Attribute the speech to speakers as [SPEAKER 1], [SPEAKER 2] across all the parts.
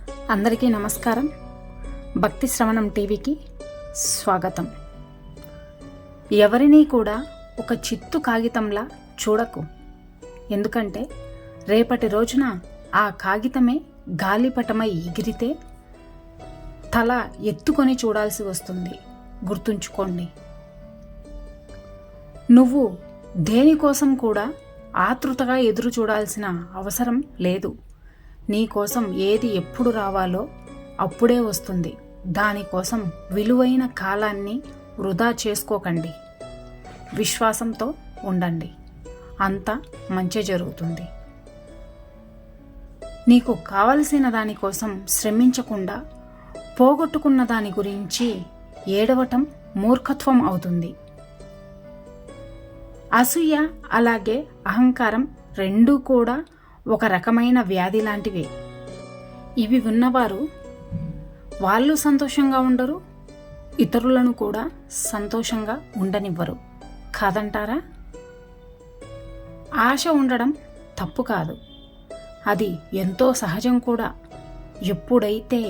[SPEAKER 1] అందరికీ నమస్కారం. భక్తి శ్రవణం టీవీకి స్వాగతం. ఎవరినీ కూడా ఒక చిత్తు కాగితంలా చూడకు. ఎందుకంటే రేపటి రోజున ఆ కాగితమే గాలిపటమై ఎగిరితే తల ఎత్తుకొని చూడాల్సి వస్తుంది. గుర్తుంచుకోండి. నువ్వు దేనికోసం కూడా ఆతృతగా ఎదురు చూడాల్సిన అవసరం లేదు. నీకోసం ఏది ఎప్పుడు రావాలో అప్పుడే వస్తుంది. దానికోసం విలువైన కాలాన్ని వృధా చేసుకోకండి. విశ్వాసంతో ఉండండి. అంతా మంచి జరుగుతుంది. నీకు కావలసిన దానికోసం శ్రమించకుండా పోగొట్టుకున్న దాని గురించి ఏడవటం మూర్ఖత్వం అవుతుంది. అసూయ అలాగే అహంకారం రెండూ కూడా ఒక రకమైన వ్యాధి లాంటివే. ఇవి ఉన్నవారు వాళ్ళు సంతోషంగా ఉండరు, ఇతరులను కూడా సంతోషంగా ఉండనివ్వరు. కాదంటారా? ఆశ ఉండడం తప్పు కాదు, అది ఎంతో సహజం కూడా. ఎప్పుడైతే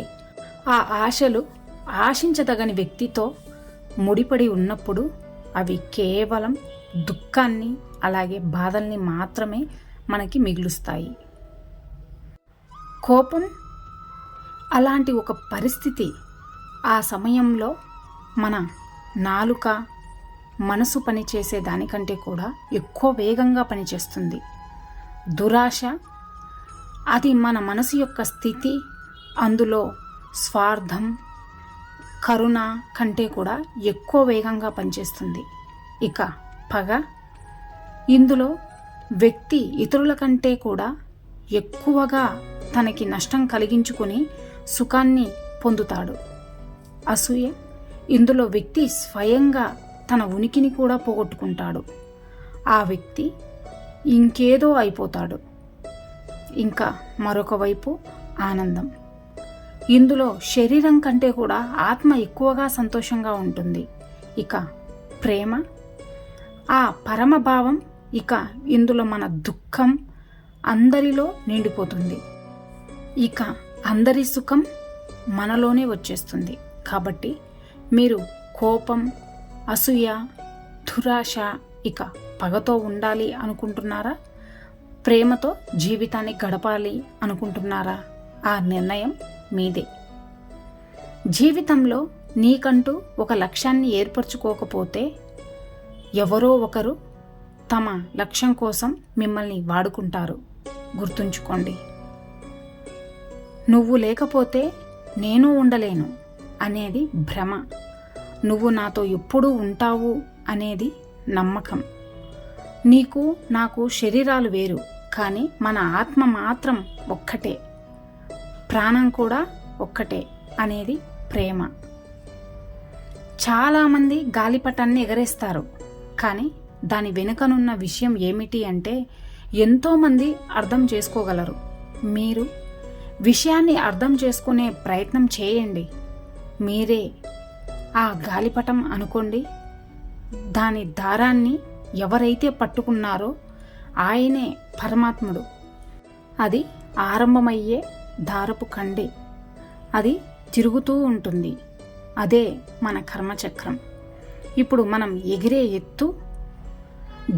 [SPEAKER 1] ఆ ఆశలు ఆశించదగని వ్యక్తితో ముడిపడి ఉన్నప్పుడు అవి కేవలం దుఃఖాన్ని అలాగే బాధల్ని మాత్రమే మనకి మిగులుస్తాయి. కోపం అలాంటి ఒక పరిస్థితి. ఆ సమయంలో మన నాలుక, మనసు పనిచేసే దానికంటే కూడా ఎక్కువ వేగంగా పనిచేస్తుంది. దురాశ అది మన మనసు యొక్క స్థితి. అందులో స్వార్థం, కరుణ కంటే కూడా ఎక్కువ వేగంగా పనిచేస్తుంది. ఇక పగ, ఇందులో వ్యక్తి ఇతరుల కంటే కూడా ఎక్కువగా తనకి నష్టం కలిగించుకొని సుఖాన్ని పొందుతాడు. అసూయ, ఇందులో వ్యక్తి స్వయంగా తన ఉనికిని కూడా పోగొట్టుకుంటాడు. ఆ వ్యక్తి ఇంకేదో అయిపోతాడు. ఇంకా మరొక వైపు ఆనందం. ఇందులో శరీరం కంటే కూడా ఆత్మ ఎక్కువగా సంతోషంగా ఉంటుంది. ఇక ప్రేమ, ఆ పరమభావం. ఇక ఇందులో మన దుఃఖం అందరిలో నిండిపోతుంది. ఇక అందరి సుఖం మనలోనే వచ్చేస్తుంది. కాబట్టి మీరు కోపం, అసూయ, దురాశ, ఇక పగతో ఉండాలి అనుకుంటున్నారా? ప్రేమతో జీవితాన్ని గడపాలి అనుకుంటున్నారా? ఆ నిర్ణయం మీదే. జీవితంలో నీకంటూ ఒక లక్ష్యాన్ని ఏర్పరచుకోకపోతే ఎవరో ఒకరు తమ లక్ష్యం కోసం మిమ్మల్ని వాడుకుంటారు. గుర్తుంచుకోండి. నువ్వు లేకపోతే నేను ఉండలేను అనేది భ్రమ. నువ్వు నాతో ఎప్పుడూ ఉంటావు అనేది నమ్మకం. నీకు నాకు శరీరాలు వేరు, కానీ మన ఆత్మ మాత్రం ఒక్కటే, ప్రాణం కూడా ఒక్కటే అనేది ప్రేమ. చాలామంది గాలిపటాన్ని ఎగరేస్తారు, కానీ దాని వెనుకనున్న విషయం ఏమిటి అంటే ఎంతోమంది అర్థం చేసుకోగలరు. మీరు విషయాన్ని అర్థం చేసుకునే ప్రయత్నం చేయండి. మీరే ఆ గాలిపటం అనుకోండి. దాని దారాన్ని ఎవరైతే పట్టుకున్నారో ఆయనే పరమాత్ముడు. అది ఆరంభమయ్యే దారపు కండే. అది తిరుగుతూ ఉంటుంది. అదే మన కర్మచక్రం. ఇప్పుడు మనం ఎగిరే ఎత్తు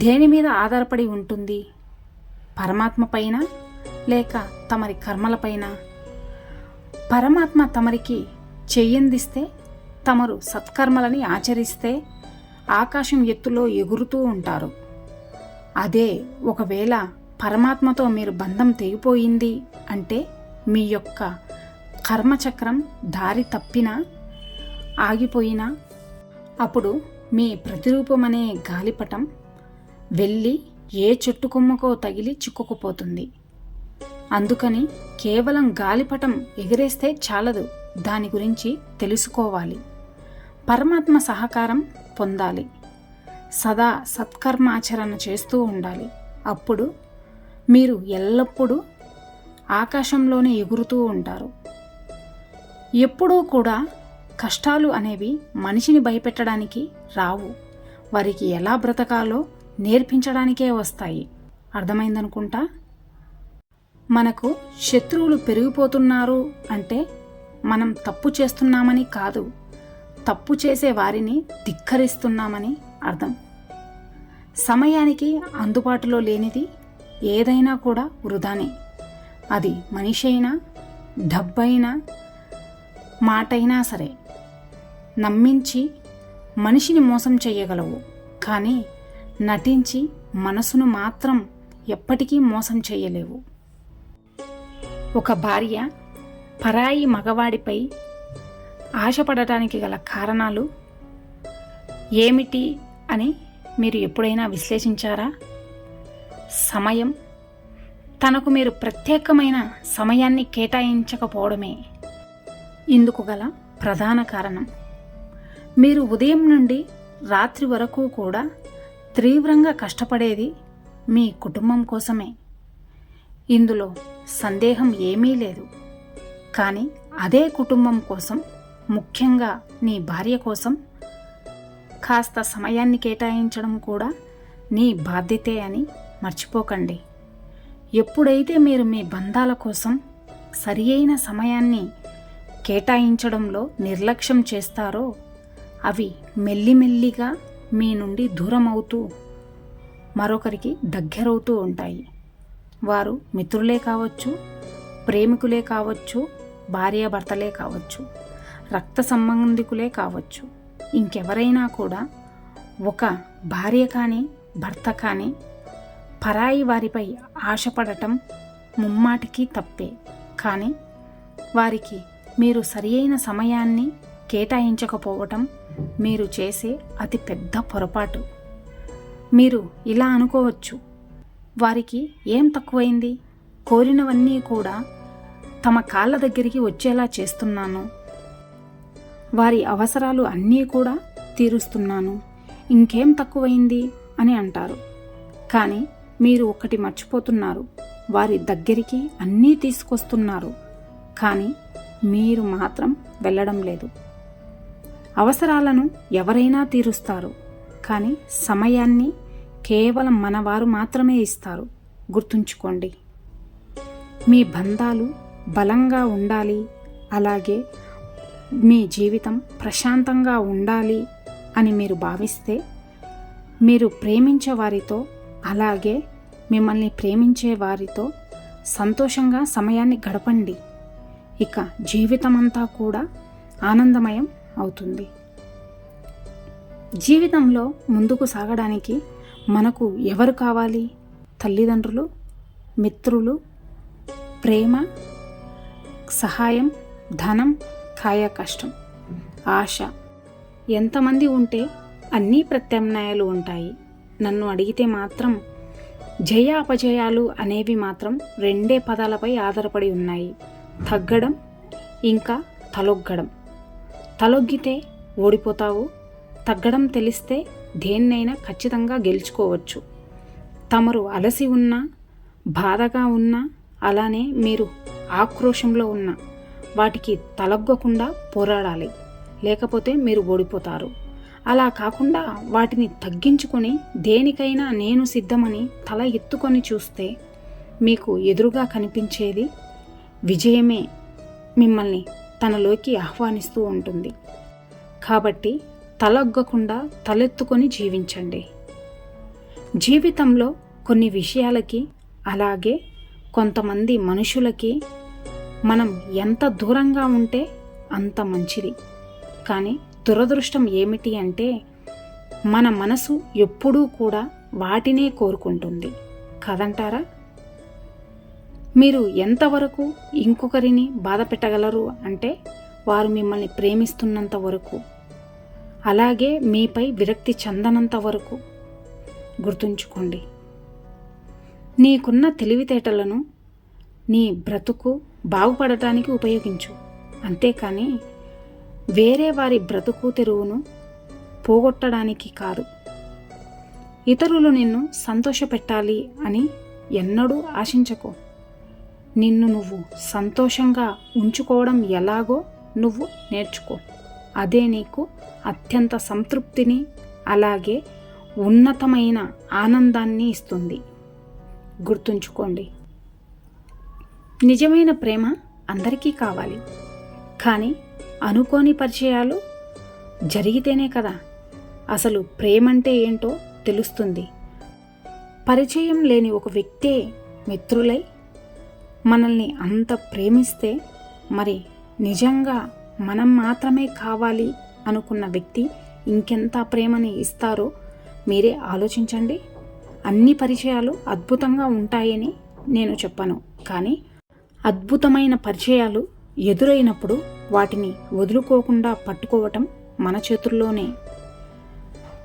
[SPEAKER 1] దేని మీద ఆధారపడి ఉంటుంది? పరమాత్మ పైన లేక తమరి కర్మలపైన? పరమాత్మ తమరికి చెయ్యందిస్తే, తమరు సత్కర్మలని ఆచరిస్తే ఆకాశం ఎత్తులో ఎగురుతూ ఉంటారు. అదే ఒకవేళ పరమాత్మతో మీరు బంధం తెగిపోయింది అంటే మీ యొక్క కర్మచక్రం దారి తప్పినా, ఆగిపోయినా, అప్పుడు మీ ప్రతిరూపమనే గాలిపటం వెళ్ళి ఏ చెట్టు కొమ్మకో తగిలి చిక్కుకుపోతుంది. అందుకని కేవలం గాలిపటం ఎగిరేస్తే చాలదు, దాని గురించి తెలుసుకోవాలి. పరమాత్మ సహకారం పొందాలి. సదా సత్కర్మాచరణ చేస్తూ ఉండాలి. అప్పుడు మీరు ఎల్లప్పుడూ ఆకాశంలోనే ఎగురుతూ ఉంటారు. ఎప్పుడూ కూడా కష్టాలు అనేవి మనిషిని భయపెట్టడానికి రావు, వారికి ఎలా బ్రతకాలో నేర్పించడానికే వస్తాయి. అర్థమైందనుకుంటా. మనకు శత్రువులు పెరిగిపోతున్నారు అంటే మనం తప్పు చేస్తున్నామని కాదు, తప్పు చేసే వారిని ధిక్కరిస్తున్నామని అర్థం. సమయానికి అందుబాటులో లేనిది ఏదైనా కూడా వృధానే. అది మనిషి అయినా, డబ్బైనా, మాటైనా సరే. నమ్మించి మనిషిని మోసం చేయగలవు, కానీ నటించి మనసును మాత్రం ఎప్పటికీ మోసం చేయలేవు. ఒక భార్య పరాయి మగవాడిపై ఆశపడటానికి గల కారణాలు ఏమిటి అని మీరు ఎప్పుడైనా విశ్లేషించారా? సమయం. తనకు మీరు ప్రత్యేకమైన సమయాన్ని కేటాయించకపోవడమే ఇందుకు గల ప్రధాన కారణం. మీరు ఉదయం నుండి రాత్రి వరకు కూడా తీవ్రంగా కష్టపడేది మీ కుటుంబం కోసమే. ఇందులో సందేహం ఏమీ లేదు. కానీ అదే కుటుంబం కోసం, ముఖ్యంగా నీ భార్య కోసం కాస్త సమయాన్ని కేటాయించడం కూడా నీ బాధ్యతే అని మర్చిపోకండి. ఎప్పుడైతే మీరు మీ బంధాల కోసం సరి అయిన సమయాన్ని కేటాయించడంలో నిర్లక్ష్యం చేస్తారో అవి మెల్లిమెల్లిగా మీ నుండి దూరం అవుతూ మరొకరికి దగ్గరవుతూ ఉంటాయి. వారు మిత్రులే కావచ్చు, ప్రేమికులే కావచ్చు, భార్యాభర్తలే కావచ్చు, రక్త సంబంధికులే కావచ్చు, ఇంకెవరైనా కూడా ఒక భార్య కానీ భర్త కానీ పరాయి వారిపై ఆశపడటం ముమ్మాటికి తప్పే. కానీ వారికి మీరు సరియైన సమయాన్ని కేటాయించకపోవటం మీరు చేసే అతి పెద్ద పొరపాటు. మీరు ఇలా అనుకోవచ్చు, వారికి ఏం తక్కువైంది, కోరినవన్నీ కూడా తమ కాళ్ళ దగ్గరికి వచ్చేలా చేస్తున్నాను, వారి అవసరాలు అన్నీ కూడా తీరుస్తున్నాను, ఇంకేం తక్కువైంది అని అంటారు. కానీ మీరు ఒకటి మర్చిపోతున్నారు, వారి దగ్గరికి అన్నీ తీసుకొస్తున్నారు, కానీ మీరు మాత్రం వెళ్ళడం లేదు. అవసరాలను ఎవరైనా తీరుస్తారు, కానీ సమయాన్ని కేవలం మనవారు మాత్రమే ఇస్తారు. గుర్తుంచుకోండి. మీ బంధాలు బలంగా ఉండాలి, అలాగే మీ జీవితం ప్రశాంతంగా ఉండాలి అని మీరు భావిస్తే మీరు ప్రేమించే వారితో, అలాగే మిమ్మల్ని ప్రేమించే వారితో సంతోషంగా సమయాన్ని గడపండి. ఇక జీవితమంతా కూడా ఆనందమయం అవుతుంది. జీవితంలో ముందుకు సాగడానికి మనకు ఎవరు కావాలి? తల్లిదండ్రులు, మిత్రులు, ప్రేమ, సహాయం, ధనం, కాయ కష్టం, ఆశ. ఎంతమంది ఉంటే అన్నీ ప్రత్యామ్నాయాలు ఉంటాయి. నన్ను అడిగితే మాత్రం జయ అపజయాలు అనేవి మాత్రం రెండే పదాలపై ఆధారపడి ఉన్నాయి: తగ్గడం, ఇంకా తలొగ్గడం. తలొగ్గితే ఓడిపోతావు, తగ్గడం తెలిస్తే దేన్నైనా ఖచ్చితంగా గెలుచుకోవచ్చు. తమరు అలసి ఉన్నా, బాధగా ఉన్నా, అలానే మీరు ఆక్రోశంలో ఉన్నా వాటికి తలొగ్గకుండా పోరాడాలి, లేకపోతే మీరు ఓడిపోతారు. అలా కాకుండా వాటిని తగ్గించుకొని దేనికైనా నేను సిద్ధమని తల ఎత్తుకొని చూస్తే మీకు ఎదురుగా కనిపించేది విజయమే మిమ్మల్ని తనలోకి ఆహ్వానిస్తూ ఉంటుంది. కాబట్టి తలొగ్గకుండా తలెత్తుకొని జీవించండి. జీవితంలో కొన్ని విషయాలకి, అలాగే కొంతమంది మనుషులకి మనం ఎంత దూరంగా ఉంటే అంత మంచిది. కానీ దురదృష్టం ఏమిటి అంటే మన మనసు ఎప్పుడూ కూడా వాటినే కోరుకుంటుంది, కాదంటారా? మీరు ఎంతవరకు ఇంకొకరిని బాధ పెట్టగలరు అంటే వారు మిమ్మల్ని ప్రేమిస్తున్నంత వరకు, అలాగే మీపై విరక్తి చెందనంత వరకు. గుర్తుంచుకోండి. నీకున్న తెలివితేటలను నీ బ్రతుకు బాగుపడటానికి ఉపయోగించు, అంతేకాని వేరే వారి బ్రతుకు తెరువును పోగొట్టడానికి కాదు. ఇతరులు నిన్ను సంతోషపెట్టాలి అని ఎన్నడూ ఆశించకు. నిన్ను నువ్వు సంతోషంగా ఉంచుకోవడం ఎలాగో నువ్వు నేర్చుకో. అదే నీకు అత్యంత సంతృప్తిని, అలాగే ఉన్నతమైన ఆనందాన్ని ఇస్తుంది. గుర్తుంచుకోండి. నిజమైన ప్రేమ అందరికీ కావాలి, కానీ అనుకోని పరిచయాలు జరిగితేనే కదా అసలు ప్రేమంటే ఏంటో తెలుస్తుంది. పరిచయం లేని ఒక వ్యక్తే మిత్రులై మనల్ని అంత ప్రేమిస్తే మరి నిజంగా మనం మాత్రమే కావాలి అనుకున్న వ్యక్తి ఇంకెంత ప్రేమని ఇస్తారో మీరే ఆలోచించండి. అన్ని పరిచయాలు అద్భుతంగా ఉంటాయని నేను చెప్పను, కానీ అద్భుతమైన పరిచయాలు ఎదురైనప్పుడు వాటిని వదులుకోకుండా పట్టుకోవటం మన చేతుల్లోనే.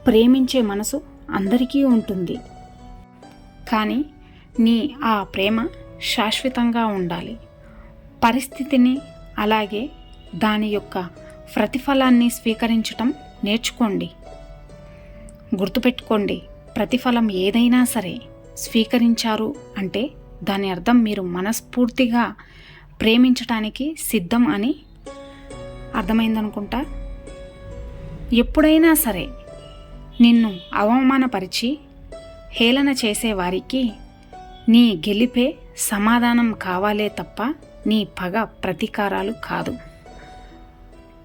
[SPEAKER 1] ప్రేమించే మనసు అందరికీ ఉంటుంది, కానీ నీ ఆ ప్రేమ శాశ్వతంగా ఉండాలి. పరిస్థితిని అలాగే దాని యొక్క ప్రతిఫలాన్ని స్వీకరించటం నేర్చుకోండి. గుర్తుపెట్టుకోండి, ప్రతిఫలం ఏదైనా సరే స్వీకరించారు అంటే దాని అర్థం మీరు మనస్ఫూర్తిగా ప్రేమించటానికి సిద్ధం అని అర్థమైందనుకుంటా. ఎప్పుడైనా సరే నిన్ను అవమానపరిచి హేళన చేసేవారికి నీ గెలిపే సమాధానం కావాలే తప్ప నీ పగ ప్రతీకారాలు కాదు.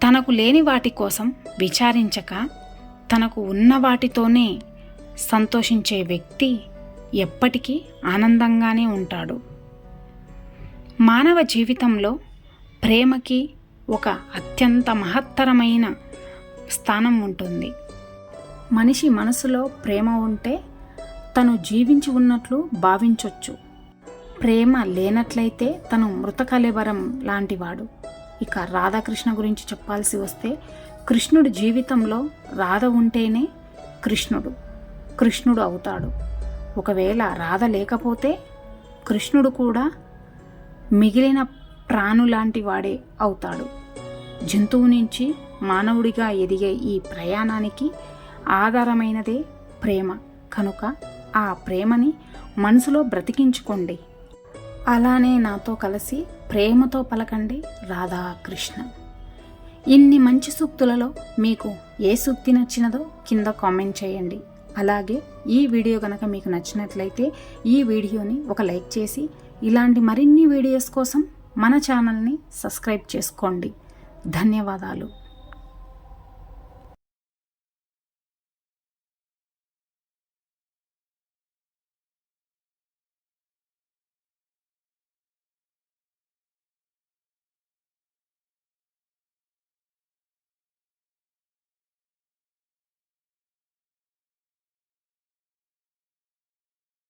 [SPEAKER 1] తనకు లేని వాటి కోసం విచారించక తనకు ఉన్న వాటితోనే సంతోషించే వ్యక్తి ఎప్పటికీ ఆనందంగానే ఉంటాడు. మానవ జీవితంలో ప్రేమకి ఒక అత్యంత మహత్తరమైన స్థానం ఉంటుంది. మనిషి మనసులో ప్రేమ ఉంటే తను జీవించి ఉన్నట్లు భావించొచ్చు. ప్రేమ లేనట్లయితే తను మృతకళేబరం లాంటివాడు. ఇక రాధాకృష్ణ గురించి చెప్పాల్సి వస్తే కృష్ణుడి జీవితంలో రాధ ఉంటేనే కృష్ణుడు అవుతాడు. ఒకవేళ రాధ లేకపోతే కృష్ణుడు కూడా మిగిలిన ప్రాణులాంటి వాడే అవుతాడు. జంతువు నుంచి మానవుడిగా ఎదిగే ఈ ప్రయాణానికి ఆధారమైనదే ప్రేమ. కనుక ఆ ప్రేమని మనసులో బ్రతికించుకోండి. అలానే నాతో కలిసి ప్రేమతో పలకండి రాధాకృష్ణ. ఇన్ని మంచి సూక్తులలో మీకు ఏ సూక్తి నచ్చినదో కింద కామెంట్ చేయండి. అలాగే ఈ వీడియో కనుక మీకు నచ్చినట్లయితే ఈ వీడియోని ఒక లైక్ చేసి ఇలాంటి మరిన్ని వీడియోస్ కోసం మన ఛానల్ని సబ్స్క్రైబ్ చేసుకోండి. ధన్యవాదాలు.